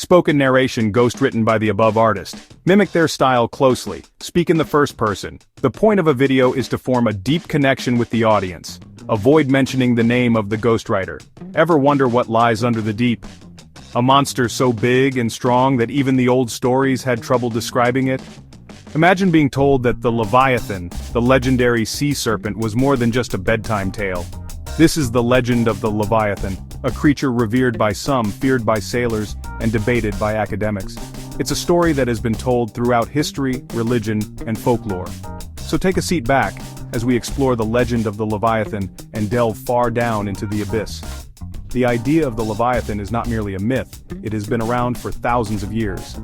Spoken narration ghost-written by the above artist. Mimic their style closely, speak in the first person. The point of a video is to form a deep connection with the audience. Avoid mentioning the name of the ghostwriter. Ever wonder what lies under the deep? A monster so big and strong that even the old stories had trouble describing it? Imagine being told that the Leviathan, the legendary sea serpent, was more than just a bedtime tale. This is the legend of the Leviathan, a creature revered by some, feared by sailors, and debated by academics. It's a story that has been told throughout history, religion, and folklore. So take a seat back, as we explore the legend of the Leviathan and delve far down into the abyss. The idea of the Leviathan is not merely a myth, it has been around for thousands of years.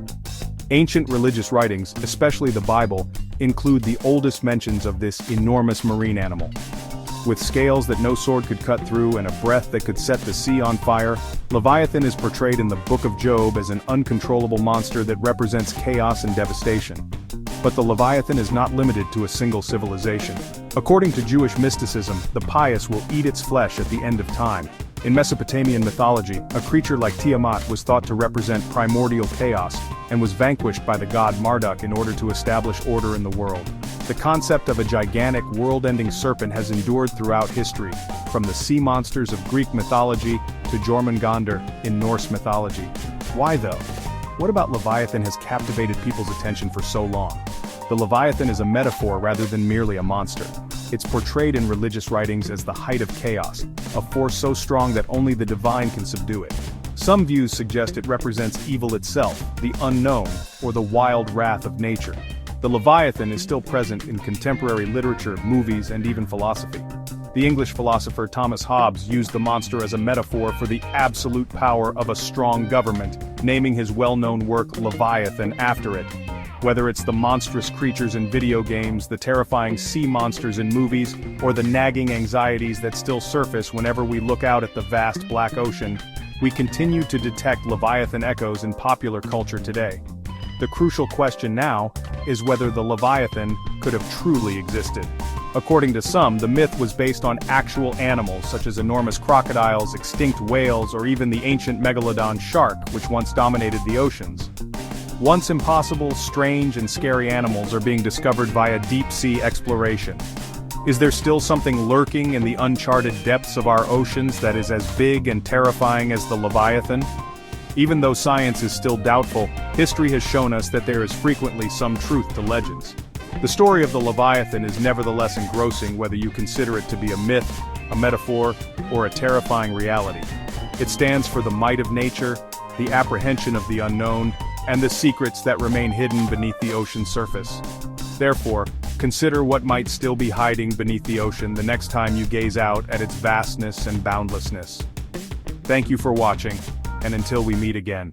Ancient religious writings, especially the Bible, include the oldest mentions of this enormous marine animal. With scales that no sword could cut through and a breath that could set the sea on fire, Leviathan is portrayed in the Book of Job as an uncontrollable monster that represents chaos and devastation. But the Leviathan is not limited to a single civilization. According to Jewish mysticism, the pious will eat its flesh at the end of time. In Mesopotamian mythology, a creature like Tiamat was thought to represent primordial chaos, and was vanquished by the god Marduk in order to establish order in the world. The concept of a gigantic, world-ending serpent has endured throughout history, from the sea monsters of Greek mythology to Jormungandr in Norse mythology. Why though? What about Leviathan has captivated people's attention for so long? The Leviathan is a metaphor rather than merely a monster. It's portrayed in religious writings as the height of chaos, a force so strong that only the divine can subdue it. Some views suggest it represents evil itself, the unknown, or the wild wrath of nature. The Leviathan is still present in contemporary literature, movies, and even philosophy. The English philosopher Thomas Hobbes used the monster as a metaphor for the absolute power of a strong government, naming his well-known work Leviathan after it. Whether it's the monstrous creatures in video games, the terrifying sea monsters in movies, or the nagging anxieties that still surface whenever we look out at the vast black ocean, we continue to detect Leviathan echoes in popular culture today. The crucial question now is whether the Leviathan could have truly existed. According to some, the myth was based on actual animals such as enormous crocodiles, extinct whales, or even the ancient megalodon shark, which once dominated the oceans. Once impossible, strange, and scary animals are being discovered via deep-sea exploration. Is there still something lurking in the uncharted depths of our oceans that is as big and terrifying as the Leviathan? Even though science is still doubtful, history has shown us that there is frequently some truth to legends. The story of the Leviathan is nevertheless engrossing whether you consider it to be a myth, a metaphor, or a terrifying reality. It stands for the might of nature, the apprehension of the unknown, and the secrets that remain hidden beneath the ocean's surface. Therefore, consider what might still be hiding beneath the ocean the next time you gaze out at its vastness and boundlessness. Thank you for watching, and until we meet again.